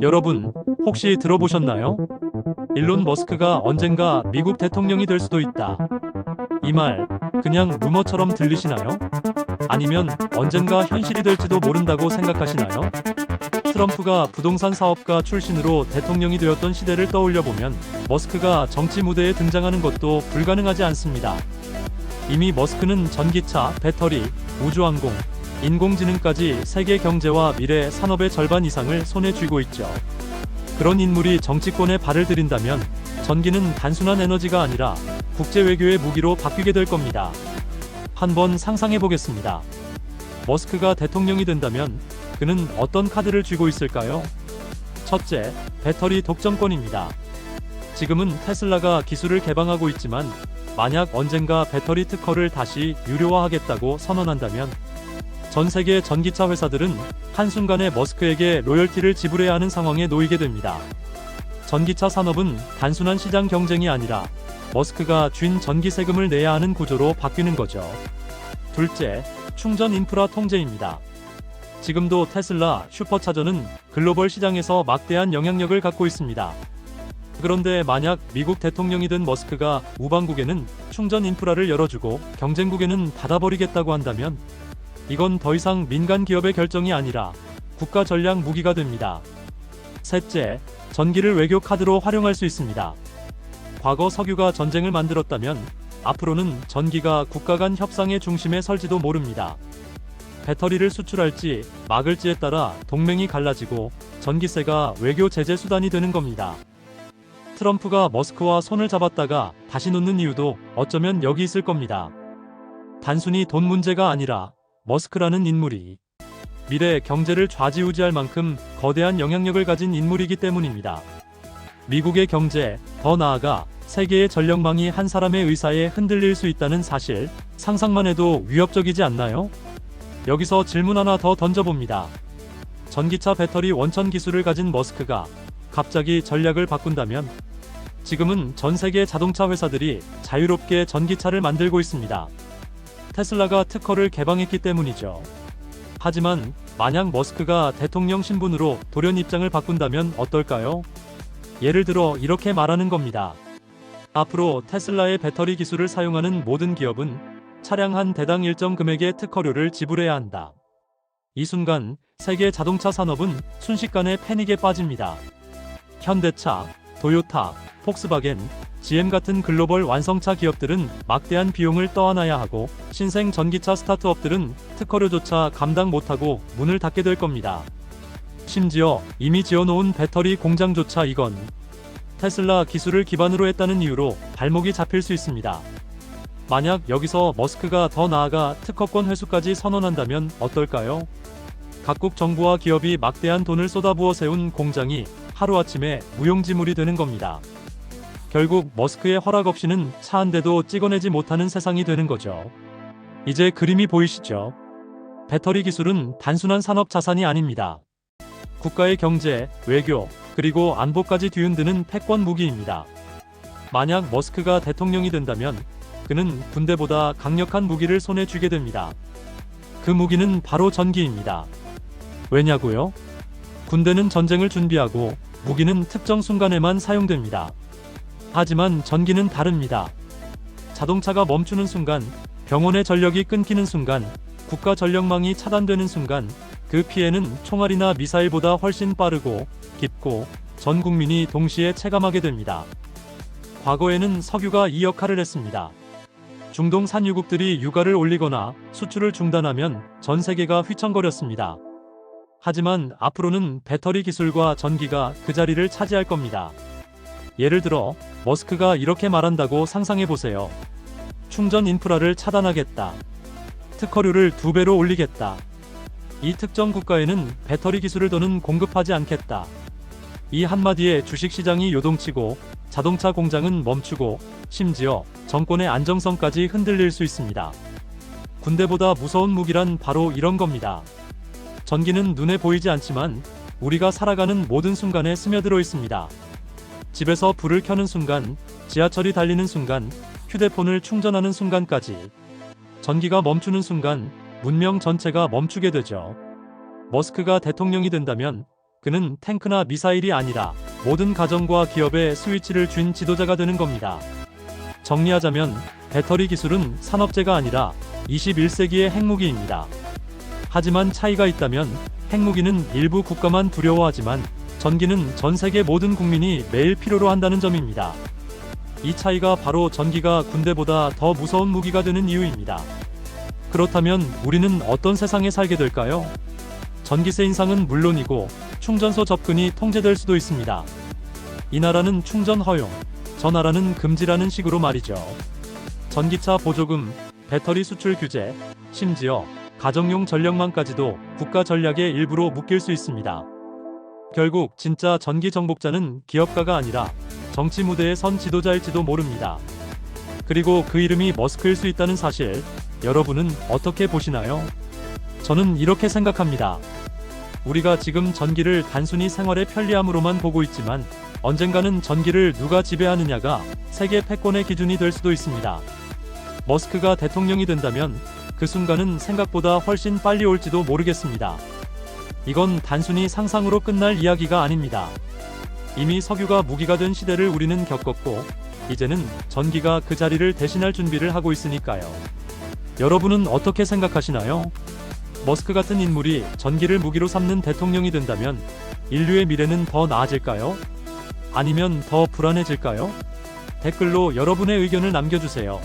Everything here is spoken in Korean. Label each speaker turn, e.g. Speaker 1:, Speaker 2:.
Speaker 1: 여러분, 혹시 들어보셨나요? 일론 머스크가 언젠가 미국 대통령이 될 수도 있다. 이 말, 그냥 루머처럼 들리시나요? 아니면 언젠가 현실이 될지도 모른다고 생각하시나요? 트럼프가 부동산 사업가 출신으로 대통령이 되었던 시대를 떠올려보면 머스크가 정치 무대에 등장하는 것도 불가능하지 않습니다. 이미 머스크는 전기차, 배터리, 우주항공, 인공지능까지 세계 경제와 미래 산업의 절반 이상을 손에 쥐고 있죠. 그런 인물이 정치권에 발을 들인다면 전기는 단순한 에너지가 아니라 국제 외교의 무기로 바뀌게 될 겁니다. 한번 상상해 보겠습니다. 머스크가 대통령이 된다면 그는 어떤 카드를 쥐고 있을까요? 첫째, 배터리 독점권입니다. 지금은 테슬라가 기술을 개방하고 있지만 만약 언젠가 배터리 특허를 다시 유료화하겠다고 선언한다면 전 세계 전기차 회사들은 한순간에 머스크에게 로열티를 지불해야 하는 상황에 놓이게 됩니다. 전기차 산업은 단순한 시장 경쟁이 아니라 머스크가 쥔 전기 세금을 내야 하는 구조로 바뀌는 거죠. 둘째, 충전 인프라 통제입니다. 지금도 테슬라, 슈퍼차저는 글로벌 시장에서 막대한 영향력을 갖고 있습니다. 그런데 만약 미국 대통령이 된 머스크가 우방국에는 충전 인프라를 열어주고 경쟁국에는 닫아버리겠다고 한다면 이건 더 이상 민간 기업의 결정이 아니라 국가 전략 무기가 됩니다. 셋째, 전기를 외교 카드로 활용할 수 있습니다. 과거 석유가 전쟁을 만들었다면 앞으로는 전기가 국가 간 협상의 중심에 설지도 모릅니다. 배터리를 수출할지 막을지에 따라 동맹이 갈라지고 전기세가 외교 제재 수단이 되는 겁니다. 트럼프가 머스크와 손을 잡았다가 다시 놓는 이유도 어쩌면 여기 있을 겁니다. 단순히 돈 문제가 아니라 머스크라는 인물이 미래 경제를 좌지우지할 만큼 거대한 영향력을 가진 인물이기 때문입니다. 미국의 경제, 더 나아가 세계의 전력망이 한 사람의 의사에 흔들릴 수 있다는 사실, 상상만 해도 위협적이지 않나요? 여기서 질문 하나 더 던져봅니다. 전기차 배터리 원천 기술을 가진 머스크가 갑자기 전략을 바꾼다면 지금은 전 세계 자동차 회사들이 자유롭게 전기차를 만들고 있습니다. 테슬라가 특허를 개방했기 때문이죠. 하지만 만약 머스크가 대통령 신분으로 돌연 입장을 바꾼다면 어떨까요? 예를 들어 이렇게 말하는 겁니다. 앞으로 테슬라의 배터리 기술을 사용하는 모든 기업은 차량 한 대당 일정 금액의 특허료를 지불해야 한다. 이 순간 세계 자동차 산업은 순식간에 패닉에 빠집니다. 현대차, 도요타, 폭스바겐, GM 같은 글로벌 완성차 기업들은 막대한 비용을 떠안아야 하고 신생 전기차 스타트업들은 특허료조차 감당 못하고 문을 닫게 될 겁니다. 심지어 이미 지어놓은 배터리 공장조차 이건 테슬라 기술을 기반으로 했다는 이유로 발목이 잡힐 수 있습니다. 만약 여기서 머스크가 더 나아가 특허권 회수까지 선언한다면 어떨까요? 각국 정부와 기업이 막대한 돈을 쏟아부어 세운 공장이 하루아침에 무용지물이 되는 겁니다. 결국 머스크의 허락 없이는 차 한 대도 찍어내지 못하는 세상이 되는 거죠. 이제 그림이 보이시죠? 배터리 기술은 단순한 산업 자산이 아닙니다. 국가의 경제, 외교, 그리고 안보까지 뒤흔드는 패권 무기입니다. 만약 머스크가 대통령이 된다면 그는 군대보다 강력한 무기를 손에 쥐게 됩니다. 그 무기는 바로 전기입니다. 왜냐고요? 군대는 전쟁을 준비하고 무기는 특정 순간에만 사용됩니다. 하지만 전기는 다릅니다. 자동차가 멈추는 순간, 병원의 전력이 끊기는 순간, 국가 전력망이 차단되는 순간 그 피해는 총알이나 미사일보다 훨씬 빠르고 깊고 전 국민이 동시에 체감하게 됩니다. 과거에는 석유가 이 역할을 했습니다. 중동 산유국들이 유가를 올리거나 수출을 중단하면 전 세계가 휘청거렸습니다. 하지만 앞으로는 배터리 기술과 전기가 그 자리를 차지할 겁니다. 예를 들어 머스크가 이렇게 말한다고 상상해보세요. 충전 인프라를 차단하겠다. 특허료를 2배로 올리겠다. 이 특정 국가에는 배터리 기술을 더는 공급하지 않겠다. 이 한마디에 주식시장이 요동치고 자동차 공장은 멈추고 심지어 정권의 안정성까지 흔들릴 수 있습니다. 군대보다 무서운 무기란 바로 이런 겁니다. 전기는 눈에 보이지 않지만 우리가 살아가는 모든 순간에 스며들어 있습니다. 집에서 불을 켜는 순간, 지하철이 달리는 순간, 휴대폰을 충전하는 순간까지 전기가 멈추는 순간 문명 전체가 멈추게 되죠. 머스크가 대통령이 된다면 그는 탱크나 미사일이 아니라 모든 가정과 기업에 스위치를 쥔 지도자가 되는 겁니다. 정리하자면 배터리 기술은 산업재가 아니라 21세기의 핵무기입니다. 하지만 차이가 있다면 핵무기는 일부 국가만 두려워하지만 전기는 전 세계 모든 국민이 매일 필요로 한다는 점입니다. 이 차이가 바로 전기가 군대보다 더 무서운 무기가 되는 이유입니다. 그렇다면 우리는 어떤 세상에 살게 될까요? 전기세 인상은 물론이고 충전소 접근이 통제될 수도 있습니다. 이 나라는 충전 허용, 저 나라는 금지라는 식으로 말이죠. 전기차 보조금, 배터리 수출 규제, 심지어 가정용 전력망까지도 국가 전략의 일부로 묶일 수 있습니다. 결국 진짜 전기 정복자는 기업가가 아니라 정치 무대에 선 지도자일지도 모릅니다. 그리고 그 이름이 머스크일 수 있다는 사실, 여러분은 어떻게 보시나요? 저는 이렇게 생각합니다. 우리가 지금 전기를 단순히 생활의 편리함으로만 보고 있지만 언젠가는 전기를 누가 지배하느냐가 세계 패권의 기준이 될 수도 있습니다. 머스크가 대통령이 된다면 그 순간은 생각보다 훨씬 빨리 올지도 모르겠습니다. 이건 단순히 상상으로 끝날 이야기가 아닙니다. 이미 석유가 무기가 된 시대를 우리는 겪었고 이제는 전기가 그 자리를 대신할 준비를 하고 있으니까요. 여러분은 어떻게 생각하시나요? 머스크 같은 인물이 전기를 무기로 삼는 대통령이 된다면 인류의 미래는 더 나아질까요? 아니면 더 불안해질까요? 댓글로 여러분의 의견을 남겨주세요.